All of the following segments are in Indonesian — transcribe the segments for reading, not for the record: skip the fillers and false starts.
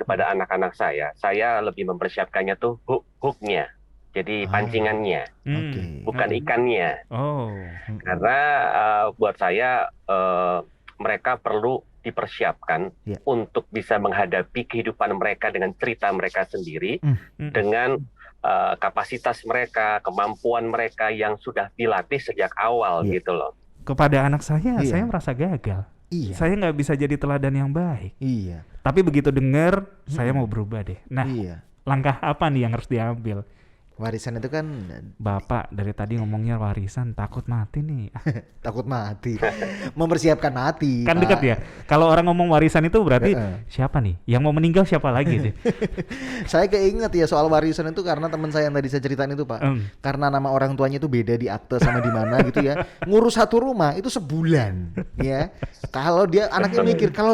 kepada anak-anak saya lebih mempersiapkannya tuh hook-nya, jadi Ah, pancingannya, oke. bukan ikannya. Oh, Mm-mm. Karena buat saya mereka perlu dipersiapkan Ya. untuk bisa menghadapi kehidupan mereka dengan cerita mereka sendiri, dengan kapasitas mereka, kemampuan mereka yang sudah dilatih sejak awal Iya. gitu loh. kepada anak saya Iya. merasa gagal. Iya. Saya nggak bisa jadi teladan yang baik. Iya. Tapi begitu dengar, saya mau berubah deh. Nah, Iya. langkah apa nih yang harus diambil? Warisan itu kan Bapak dari tadi ngomongnya warisan, takut mati nih. takut mati. Mempersiapkan mati, Kan Pak. dekat ya. Kalau orang ngomong warisan itu berarti Heeh. siapa nih? Yang mau meninggal siapa lagi deh? Saya keinget ya soal warisan itu karena teman saya yang tadi saya ceritain itu, Pak. Karena nama orang tuanya itu beda di akte sama di mana gitu ya. Ngurus satu rumah itu sebulan, ya. Kalau dia anaknya mikir kalau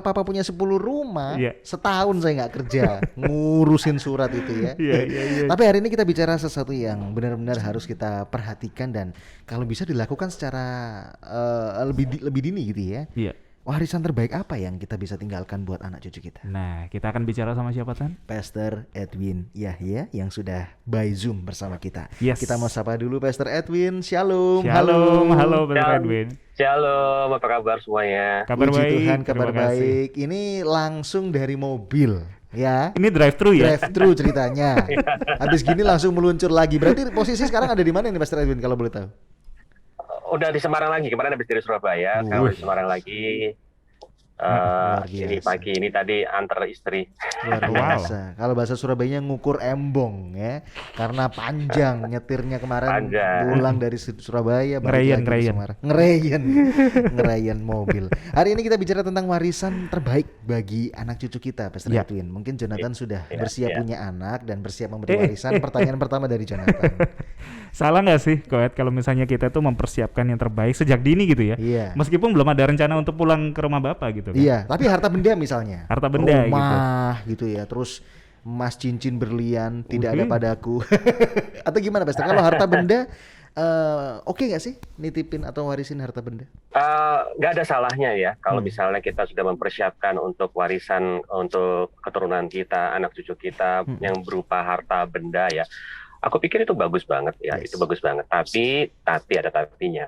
papa punya 10 rumah, Iya. setahun saya nggak kerja ngurusin surat itu ya. Iya. Tapi hari ini kita bicara sesuatu yang benar-benar harus kita perhatikan dan kalau bisa dilakukan secara lebih dini gitu ya. Iya. Warisan terbaik apa yang kita bisa tinggalkan buat anak cucu kita? Nah, kita akan bicara sama siapa, Tan? Pastor Edwin Yahya yang sudah by Zoom bersama kita. Yes. Kita mau sapa dulu Pastor Edwin. Shalom. Shalom, halo Brother Shalom. Edwin. Shalom, apa kabar semuanya? Kabar Puji baik. Tuhan, kabar terima kasih. baik. Ini langsung dari mobil, ya. Ini drive-thru ya? Drive-thru ceritanya. Habis gini langsung meluncur lagi. Berarti posisi sekarang ada di mana nih Pastor Edwin kalau boleh tahu? Udah di Semarang lagi, kemarin habis dari Surabaya, sekarang di Semarang lagi. Luar Ini biasa. pagi ini tadi antar istri. Luar biasa. Kalau bahasa Surabayanya ngukur embong ya. Karena panjang nyetirnya kemarin Panjang. pulang dari Surabaya balik lagi ke Ngerayen. Semarang. Ngerayen mobil. Hari ini kita bicara tentang warisan terbaik bagi anak cucu kita, Pastor Ya. Edwin. Mungkin Jonathan sudah Ya, bersiap ya. punya anak dan bersiap memberi warisan. Pertanyaan pertama dari Jonathan. Salah nggak sih, Koet, kalau misalnya kita tuh mempersiapkan yang terbaik sejak dini gitu ya? Iya. Meskipun belum ada rencana untuk pulang ke rumah Bapak gitu kan? Iya, tapi harta benda misalnya. Harta benda rumah gitu ya. Terus emas cincin berlian tidak ada padaku. Atau gimana Pastor? Kalau harta benda oke nggak sih nitipin atau warisin harta benda? Nggak ada salahnya ya kalau misalnya kita sudah mempersiapkan untuk warisan untuk keturunan kita, anak cucu kita yang berupa harta benda ya. Aku pikir itu bagus banget ya, Yes. itu bagus banget. Tapi ada tapinya.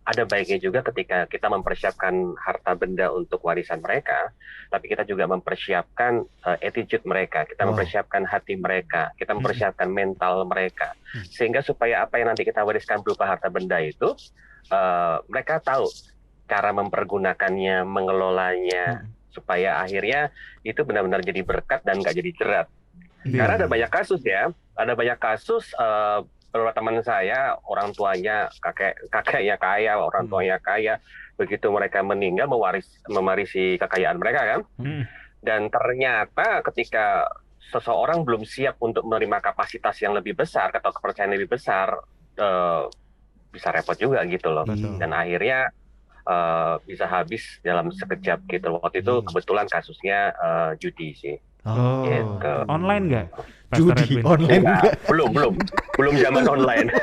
Ada baiknya juga ketika kita mempersiapkan harta benda untuk warisan mereka, tapi kita juga mempersiapkan attitude mereka, kita mempersiapkan hati mereka, kita mempersiapkan mental mereka, sehingga supaya apa yang nanti kita wariskan berupa harta benda itu, mereka tahu cara mempergunakannya, mengelolanya, supaya akhirnya itu benar-benar jadi berkat dan nggak jadi jerat. Karena ada banyak kasus ya, beberapa teman saya orang tuanya kakeknya kaya, orang tuanya kaya, begitu mereka meninggal mewarisi kekayaan mereka kan, dan ternyata ketika seseorang belum siap untuk menerima kapasitas yang lebih besar atau kepercayaan lebih besar, bisa repot juga gitu loh. Betul. Dan akhirnya bisa habis dalam sekejap gitu. Waktu itu kebetulan kasusnya judi sih. Gitu. Online nggak? Judi online Enggak, belum zaman online.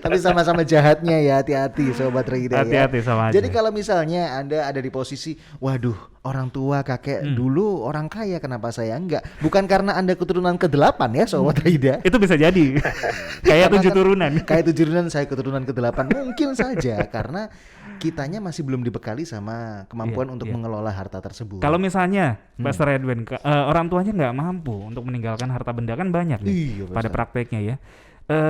Tapi sama-sama jahatnya ya, hati-hati Sobat Rida ya. Hati-hati sama aja. Jadi kalau misalnya Anda ada di posisi, waduh orang tua kakek dulu orang kaya, kenapa saya enggak? Bukan karena Anda keturunan ke-8 ya Sobat Rida. Itu bisa jadi. Kayak 7 turunan. Kayak 7 turunan, saya keturunan ke-8. Mungkin saja karena kitanya masih belum dibekali sama kemampuan untuk mengelola harta tersebut. Kalau misalnya Pastor Edwin, orang tuanya nggak mampu untuk meninggalkan harta benda kan banyak nih Iya, pada prakteknya ya.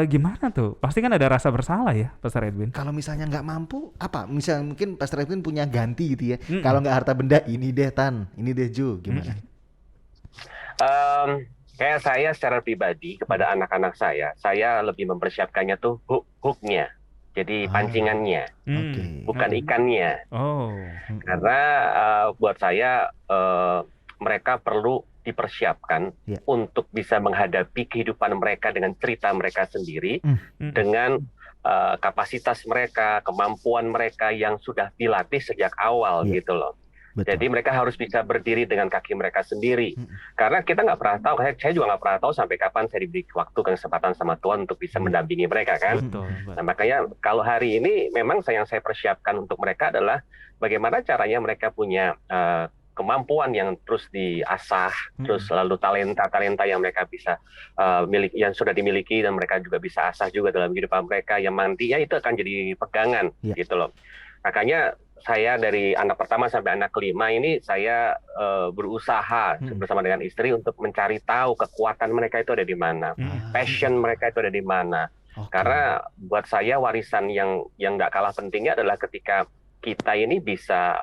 Gimana tuh? Pasti kan ada rasa bersalah ya, Pastor Edwin. Kalau misalnya nggak mampu, apa? Misal mungkin Pastor Edwin punya ganti gitu ya. Kalau nggak harta benda, ini deh Tan, ini deh Jo, gimana? Kayak saya secara pribadi kepada anak-anak saya lebih mempersiapkannya tuh hook-nya, jadi pancingannya, bukan ikannya. Karena buat saya mereka perlu dipersiapkan untuk bisa menghadapi kehidupan mereka dengan cerita mereka sendiri, dengan kapasitas mereka, kemampuan mereka yang sudah dilatih sejak awal gitu loh. Betul. Jadi mereka harus bisa berdiri dengan kaki mereka sendiri. Karena kita nggak pernah tahu, saya juga nggak pernah tahu sampai kapan saya diberi waktu dan kesempatan sama Tuhan untuk bisa mendampingi mereka kan. Nah makanya kalau hari ini memang yang saya persiapkan untuk mereka adalah bagaimana caranya mereka punya kemampuan yang terus diasah, terus lalu talenta-talenta yang mereka bisa miliki, yang sudah dimiliki dan mereka juga bisa asah juga dalam kehidupan mereka, yang nantinya itu akan jadi pegangan gitu loh. Makanya saya dari anak pertama sampai anak kelima ini saya berusaha bersama dengan istri untuk mencari tahu kekuatan mereka itu ada di mana, passion mereka itu ada di mana. Karena buat saya warisan yang nggak kalah pentingnya adalah ketika kita ini bisa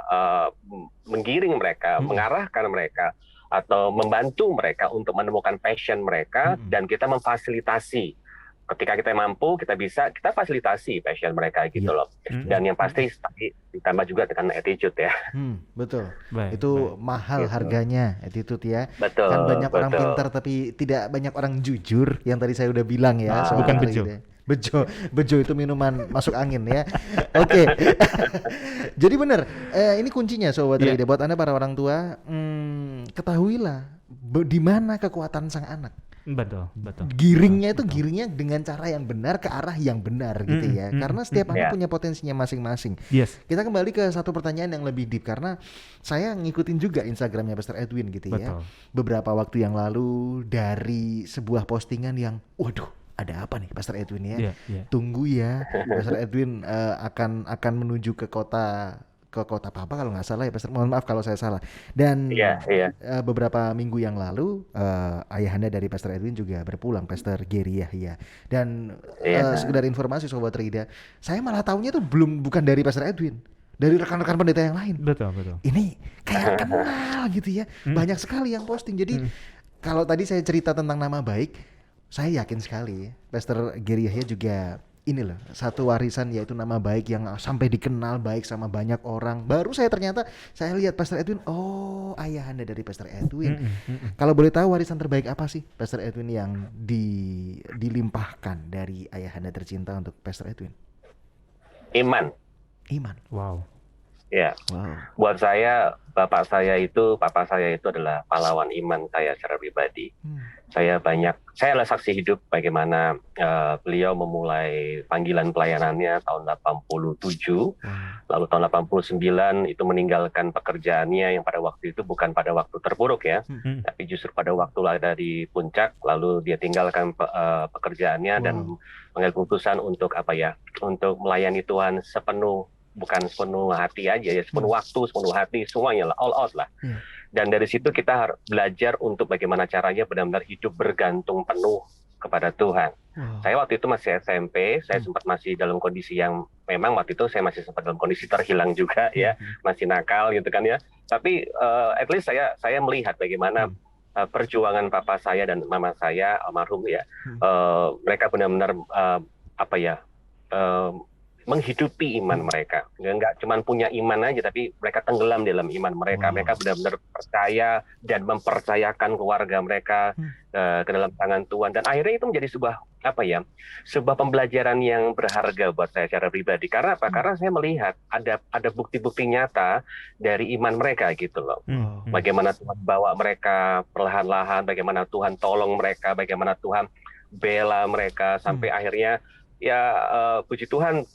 menggiring mereka, mengarahkan mereka, atau membantu mereka untuk menemukan passion mereka, dan kita memfasilitasi. Ketika kita mampu, kita fasilitasi passion mereka gitu loh. Dan yang pasti ditambah juga dengan attitude ya. Betul. Itu mahal gitu harganya, attitude ya. Betul. Kan banyak orang pintar tapi tidak banyak orang jujur, yang tadi saya udah bilang ya. Bukan bejo. Bejo itu minuman masuk angin ya. Oke. Jadi benar, ini kuncinya Sobat Rida. Buat Anda para orang tua, ketahuilah di mana kekuatan sang anak. Betul. Giringnya dengan cara yang benar, ke arah yang benar gitu ya. Karena setiap anak punya potensinya masing-masing. Kita kembali ke satu pertanyaan yang lebih deep, karena saya ngikutin juga Instagramnya Pastor Edwin gitu ya. Beberapa waktu yang lalu dari sebuah postingan yang waduh, ada apa nih Pastor Edwin ya? Tunggu ya, Pastor Edwin akan menuju ke kota apa kalau nggak salah ya Pastor. Mohon maaf kalau saya salah. Dan beberapa minggu yang lalu ayahanda dari Pastor Edwin juga berpulang, Pastor Gary Yahya. Dan sekedar informasi Sobat Rida, saya malah tahunya tuh bukan dari Pastor Edwin, dari rekan-rekan pendeta yang lain. Betul. Ini kayak kenal gitu ya. Banyak sekali yang posting. Jadi kalau tadi saya cerita tentang nama baik, saya yakin sekali Pastor Gary Yahya juga ini loh, satu warisan yaitu nama baik yang sampai dikenal baik sama banyak orang. Baru saya lihat Pastor Edwin, oh ayahanda dari Pastor Edwin. Kalau boleh tahu warisan terbaik apa sih Pastor Edwin yang dilimpahkan dari ayahanda tercinta untuk Pastor Edwin? Iman. Wow. Ya. Buat saya, papa saya itu adalah pahlawan iman saya secara pribadi. Saya adalah saksi hidup bagaimana beliau memulai panggilan pelayanannya tahun 87, lalu tahun 89 itu meninggalkan pekerjaannya yang pada waktu itu bukan pada waktu terpuruk ya, tapi justru pada waktu ada di puncak, lalu dia tinggalkan pekerjaannya dan mengambil keputusan untuk untuk melayani Tuhan bukan sepenuh hati aja ya, sepenuh waktu, sepenuh hati, semuanya lah, all out lah. Dan dari situ kita harus belajar untuk bagaimana caranya benar-benar hidup bergantung penuh kepada Tuhan. Saya waktu itu masih SMP, saya sempat masih dalam kondisi yang memang waktu itu saya masih sempat dalam kondisi terhilang juga ya, masih nakal gitu kan ya. Tapi at least saya melihat bagaimana perjuangan papa saya dan mama saya almarhum ya, mereka benar-benar menghidupi iman mereka. Nggak cuma punya iman aja, tapi mereka tenggelam dalam iman mereka. Mereka benar-benar percaya dan mempercayakan keluarga mereka ke dalam tangan Tuhan. Dan akhirnya itu menjadi sebuah pembelajaran yang berharga buat saya secara pribadi. Karena apa? Karena saya melihat ada bukti-bukti nyata dari iman mereka gitu loh. Bagaimana Tuhan bawa mereka perlahan-lahan, bagaimana Tuhan tolong mereka, bagaimana Tuhan bela mereka sampai akhirnya puji Tuhan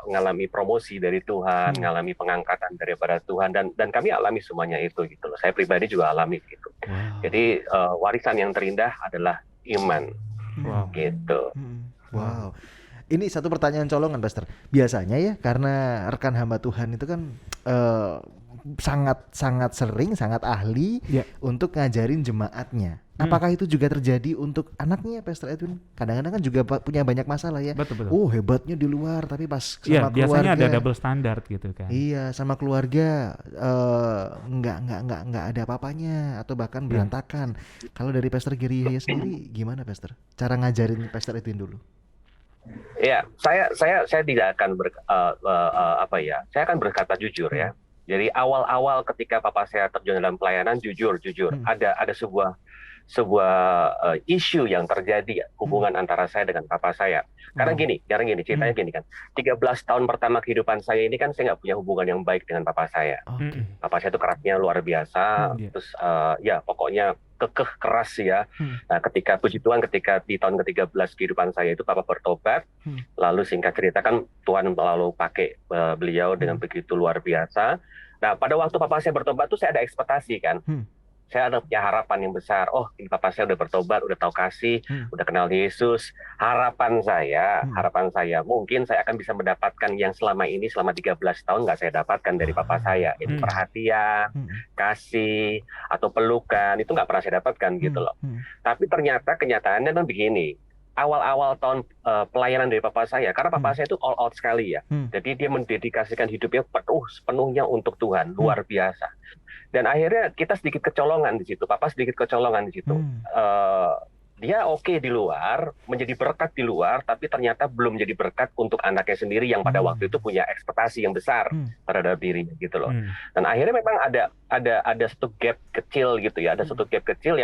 mengalami promosi dari Tuhan, mengalami pengangkatan daripada Tuhan, dan kami alami semuanya itu gitu loh. Saya pribadi juga alami gitu. Jadi warisan yang terindah adalah iman. Gitu. Wow. Ini satu pertanyaan colongan, Pastor. Biasanya ya, karena rekan hamba Tuhan itu kan sangat sering, sangat ahli untuk ngajarin jemaatnya. Apakah itu juga terjadi untuk anaknya, Pastor Edwin? Kadang-kadang kan juga punya banyak masalah ya. Betul. Oh, hebatnya di luar, tapi pas sama keluarga. Biasanya ada double standard gitu kan. Iya, sama keluarga nggak ada apa-apanya atau bahkan berantakan. Kalau dari Pastor Gary sendiri gimana, Pastor? Cara ngajarin Pastor Edwin dulu? Ya, saya tidak akan saya akan berkata jujur ya. Jadi awal-awal ketika papa saya terjun dalam pelayanan, jujur ada sebuah isu yang terjadi hubungan antara saya dengan papa saya. Karena gini, ceritanya gini kan. 13 tahun pertama kehidupan saya ini kan saya nggak punya hubungan yang baik dengan papa saya. Papa saya itu kerasnya luar biasa, terus pokoknya kekeh keras ya. Nah, puji Tuhan ketika di tahun ke-13 kehidupan saya itu papa bertobat, lalu singkat cerita kan Tuhan lalu pakai beliau dengan begitu luar biasa. Nah, pada waktu papa saya bertobat tuh saya ada ekspektasi kan. Saya ada punya harapan yang besar. Oh, ini papa saya udah bertobat, udah tahu kasih, udah kenal Yesus. Harapan saya, mungkin saya akan bisa mendapatkan yang selama 13 tahun nggak saya dapatkan dari papa saya. Itu perhatian, kasih, atau pelukan, itu nggak pernah saya dapatkan gitu loh. Tapi ternyata kenyataannya kan begini. Awal-awal tahun pelayanan dari papa saya, karena papa saya itu all out sekali ya. Jadi dia mendedikasikan hidupnya sepenuhnya untuk Tuhan, luar biasa. Dan akhirnya kita sedikit kecolongan di situ, papa sedikit kecolongan di situ. Dia oke di luar, menjadi berkat di luar, tapi ternyata belum jadi berkat untuk anaknya sendiri yang pada waktu itu punya ekspektasi yang besar terhadap dirinya gitu loh. Dan akhirnya memang ada satu gap kecil gitu ya, ada satu gap kecil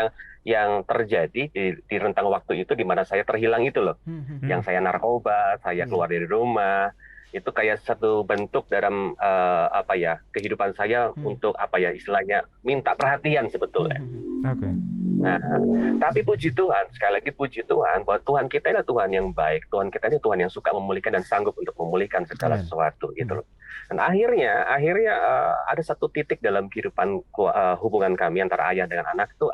yang terjadi di rentang waktu itu di mana saya terhilang itu loh. Yang saya narkoba, saya keluar dari rumah. Itu kayak satu bentuk dalam kehidupan saya untuk istilahnya minta perhatian sebetulnya. Nah, tapi puji Tuhan, sekali lagi puji Tuhan bahwa Tuhan kita adalah Tuhan yang baik, Tuhan kita ini Tuhan yang suka memulihkan dan sanggup untuk memulihkan segala sesuatu gitu loh. Dan akhirnya ada satu titik dalam kehidupan hubungan kami antara ayah dengan anak itu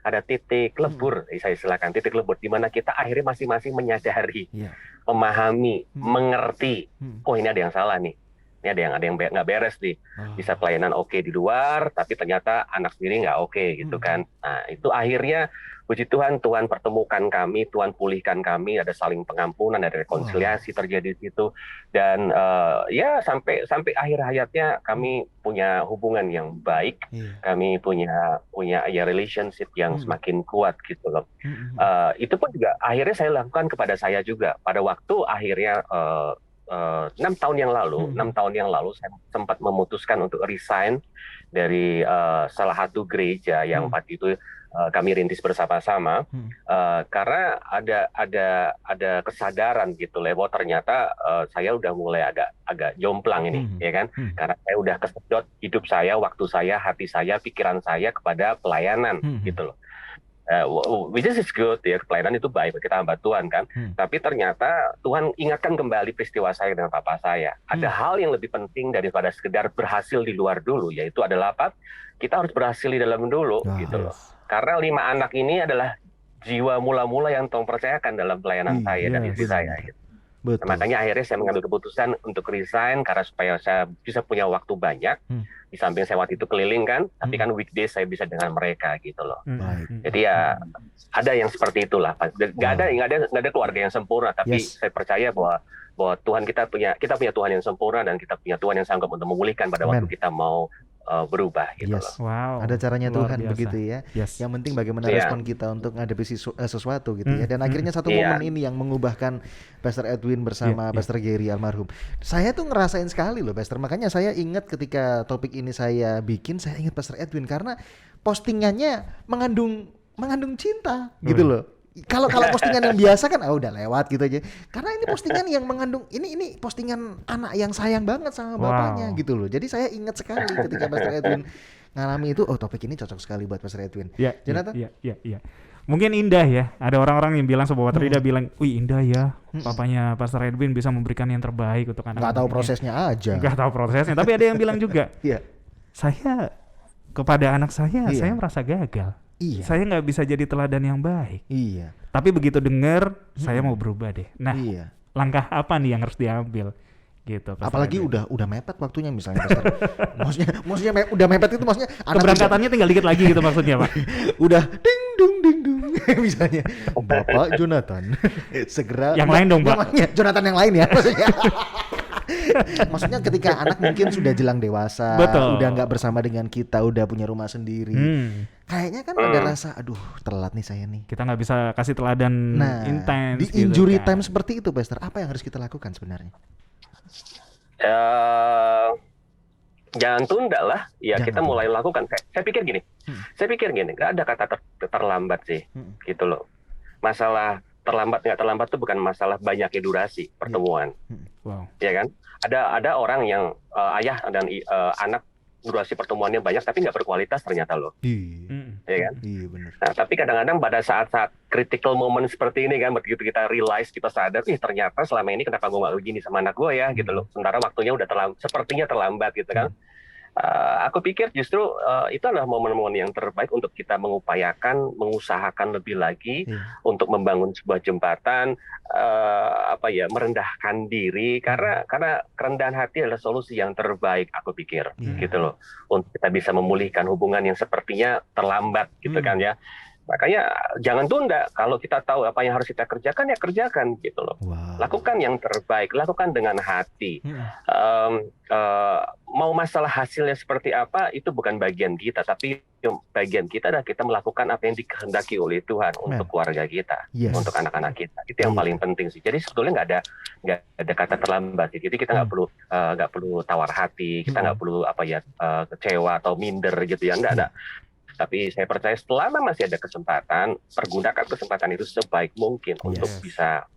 ada titik lebur, saya silakan titik lebur di mana kita akhirnya masing-masing menyadari, memahami, mengerti, oh ini ada yang salah nih. Ini ada yang nggak beres nih. Bisa pelayanan oke di luar, tapi ternyata anak sendiri nggak oke gitu kan. Nah itu akhirnya puji Tuhan, Tuhan pertemukan kami, Tuhan pulihkan kami, ada saling pengampunan, ada rekonsiliasi terjadi di situ. Dan sampai akhir hayatnya kami punya hubungan yang baik, kami punya relationship yang semakin kuat gitu loh. Itu pun juga akhirnya saya lakukan kepada saya juga. Pada waktu akhirnya 6 tahun yang lalu saya sempat memutuskan untuk resign dari salah satu gereja yang waktu itu kami rintis bersama-sama karena ada kesadaran gitu loh, bahwa ternyata saya udah mulai agak jomplang ini ya kan, karena saya udah kesedot hidup saya, waktu saya, hati saya, pikiran saya kepada pelayanan gitu loh. Which is good ya, pelayanan itu baik, kita hamba Tuhan kan. Tapi ternyata Tuhan ingatkan kembali peristiwa saya dengan papa saya. Ada hal yang lebih penting daripada sekedar berhasil di luar dulu, yaitu adalah apa? Kita harus berhasil di dalam dulu gitu loh. Karena 5 anak ini adalah jiwa mula-mula yang Tuhan percayakan dalam pelayanan saya dan istri saya gitu. Betul. Makanya akhirnya saya mengambil keputusan untuk resign karena supaya saya bisa punya waktu banyak. Di samping saya waktu itu keliling kan, tapi kan weekdays saya bisa dengan mereka gitu loh. Jadi ya ada yang seperti itulah. Nggak ada keluarga yang sempurna, tapi saya percaya bahwa Tuhan kita punya Tuhan yang sempurna dan kita punya Tuhan yang sanggup untuk memulihkan pada waktu kita mau berubah gitu loh. Wow. Ada caranya Tuhan begitu ya. Yang penting bagaimana respon kita untuk menghadapi sesuatu gitu ya. Dan akhirnya satu momen ini yang mengubahkan Pastor Edwin bersama Pastor Gary almarhum. Saya tuh ngerasain sekali loh Pastor. Makanya saya ingat ketika topik ini saya bikin, saya ingat Pastor Edwin karena postingannya mengandung cinta gitu loh. Kalau postingan yang biasa kan udah lewat gitu aja. Karena ini postingan yang mengandung ini postingan anak yang sayang banget sama bapaknya gitu loh. Jadi saya ingat sekali ketika Pastor Edwin ngalami itu, topik ini cocok sekali buat Pastor Edwin. Jonathan? Iya. Mungkin indah ya. Ada orang-orang yang bilang sebuah Trida bilang, "Wih, indah ya. Papanya Pastor Edwin bisa memberikan yang terbaik untuk anak-anaknya." Enggak tahu prosesnya aja. Enggak tahu prosesnya, tapi ada yang bilang juga, "Saya kepada anak saya merasa gagal." Saya nggak bisa jadi teladan yang baik. Tapi begitu dengar, saya mau berubah deh. Nah, langkah apa nih yang harus diambil? Gitu. Apalagi udah mepet waktunya misalnya. maksudnya udah mepet itu maksudnya keberangkatannya tinggal dikit lagi gitu maksudnya Pak. Udah ding dung misalnya. Bapak Jonathan segera. Yang lain dong Pak. Jonathan yang lain ya maksudnya. Maksudnya ketika anak mungkin sudah jelang dewasa, udah nggak bersama dengan kita, udah punya rumah sendiri, kayaknya kan ada rasa, aduh telat nih saya nih. Kita nggak bisa kasih teladan intens. Di injury gitu, time seperti itu, Pastor, apa yang harus kita lakukan sebenarnya? Jangan tunda lah, kita mulai lakukan. Saya pikir gini, nggak ada kata terlambat sih, gitu loh. Masalah terlambat nggak terlambat itu bukan masalah banyaknya durasi pertemuan, ya kan? Ada orang yang ayah dan anak durasi pertemuannya banyak tapi nggak berkualitas ternyata loh, ya kan? Iya benar. Nah tapi kadang-kadang pada saat-saat critical moment seperti ini kan, begitu kita realize, kita sadar, ternyata selama ini kenapa gue nggak begini sama anak gue ya, gitu loh. Sementara waktunya udah sepertinya terlambat gitu kan. Aku pikir justru itu adalah momen-momen yang terbaik untuk kita mengusahakan lebih lagi untuk membangun sebuah jembatan, merendahkan diri karena kerendahan hati adalah solusi yang terbaik, aku pikir, gitu loh, untuk kita bisa memulihkan hubungan yang sepertinya terlambat, gitu kan ya. Makanya jangan tunda. Kalau kita tahu apa yang harus kita kerjakan, ya kerjakan, gitu loh. Lakukan yang terbaik, lakukan dengan hati. Mau masalah hasilnya seperti apa, itu bukan bagian kita, tapi bagian kita adalah kita melakukan apa yang dikehendaki oleh Tuhan untuk keluarga kita, untuk anak-anak kita. Itu yang paling penting sih. Jadi sebetulnya nggak ada kata terlambat. Jadi kita nggak perlu tawar hati, kita nggak perlu kecewa atau minder gitu ya, nggak ada. Tapi saya percaya selama masih ada kesempatan, pergunakan kesempatan itu sebaik mungkin untuk bisa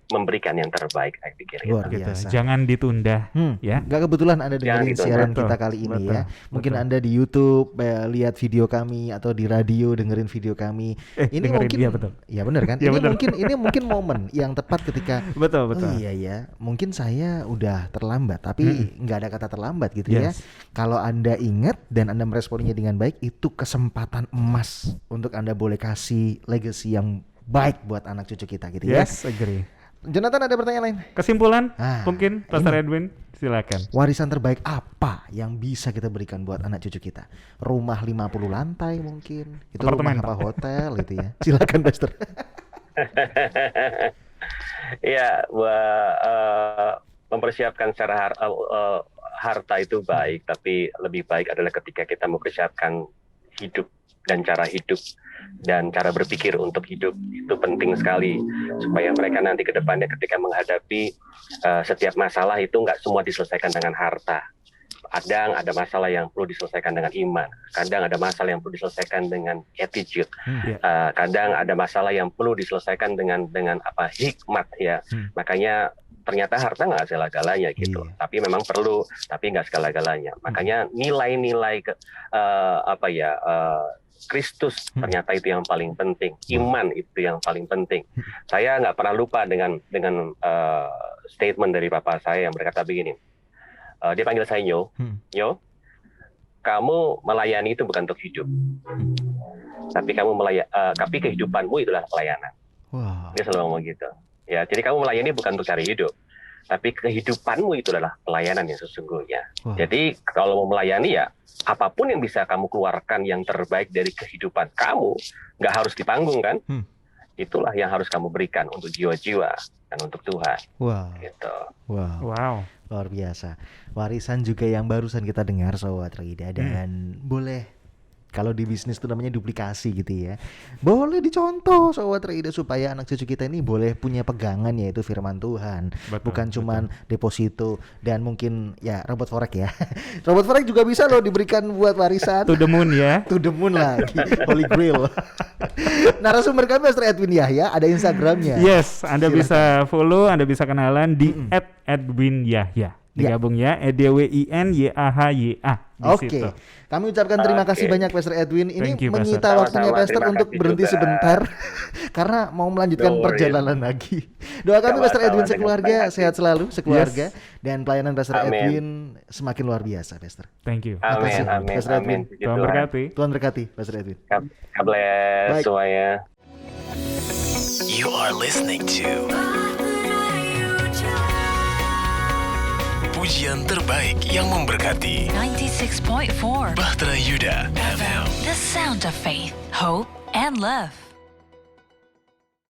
memberikan yang terbaik, saya pikir. Luar biasa. Jangan ditunda, ya. Gak kebetulan Anda dengerin siaran kita kali ini ya. Mungkin Anda di YouTube lihat video kami atau di radio dengerin video kami. Ini mungkin ya benar kan? Ini mungkin momen yang tepat ketika betul. Oh iya ya, mungkin saya udah terlambat, tapi nggak ada kata terlambat gitu ya. Kalau Anda ingat dan Anda meresponnya dengan baik, itu kesempatan emas untuk Anda boleh kasih legacy yang baik buat anak cucu kita gitu ya. Yes, agree. Jonathan, ada pertanyaan lain? Kesimpulan mungkin Pastor Edwin, silakan. Warisan terbaik apa yang bisa kita berikan buat anak cucu kita? Rumah 50 lantai mungkin? Itu apartemen, rumah apa hotel gitu ya? Silakan Pastor. Ya, mempersiapkan secara harta itu baik, tapi lebih baik adalah ketika kita mempersiapkan hidup dan cara hidup dan cara berpikir untuk hidup. Itu penting sekali supaya mereka nanti ke depannya ketika menghadapi setiap masalah itu nggak semua diselesaikan dengan harta. Kadang ada masalah yang perlu diselesaikan dengan iman, kadang ada masalah yang perlu diselesaikan dengan attitude, kadang ada masalah yang perlu diselesaikan dengan hikmat ya. Makanya ternyata harta nggak segala-galanya gitu, tapi memang perlu, tapi nggak segala-galanya. Makanya nilai-nilai Kristus ternyata itu yang paling penting, iman itu yang paling penting. Saya nggak pernah lupa dengan statement dari Papa saya yang berkata begini. Dia panggil saya Nyo, kamu melayani itu bukan untuk hidup, tapi kehidupanmu itulah pelayanan. Dia selalu ngomong gitu. Ya, jadi kamu melayani bukan untuk cari hidup, tapi kehidupanmu itu adalah pelayanan yang sesungguhnya. Jadi kalau mau melayani ya, apapun yang bisa kamu keluarkan yang terbaik dari kehidupan kamu, nggak harus dipanggung kan? Itulah yang harus kamu berikan untuk jiwa-jiwa dan untuk Tuhan. Gitu. Wow. Luar biasa. Warisan juga yang barusan kita dengar Sobat Rida, dan boleh, kalau di bisnis itu namanya duplikasi gitu ya. Boleh dicontoh Sobat Rida supaya anak cucu kita ini boleh punya pegangan, yaitu firman Tuhan. Bukan cuman deposito dan mungkin ya robot forex ya. Robot forex juga bisa loh diberikan buat warisan. To the moon ya. To the moon lagi. Holy Grail. Narasumber kami Pastor Edwin Yahya, ada Instagramnya. Yes, Anda bisa follow, Anda bisa kenalan di @edwinyahya. Digabung ya, EDWINYAHYA. Oke. Kami ucapkan terima kasih banyak Pastor Edwin. Ini menyita waktunya Pastor untuk berhenti sebentar karena mau melanjutkan perjalanan lagi. Doa kami Pastor Edwin sekeluarga sehat selalu sekeluarga, dan pelayanan Pastor Edwin semakin luar biasa, Pastor. Thank you. Amin. Pastor Edwin. Tuhan berkati. Tuhan berkati Pastor Edwin. God bless semuanya. You are listening to pujian terbaik yang memberkati 96.4 Bahtera Yuda FM. The sound of faith, hope, and love.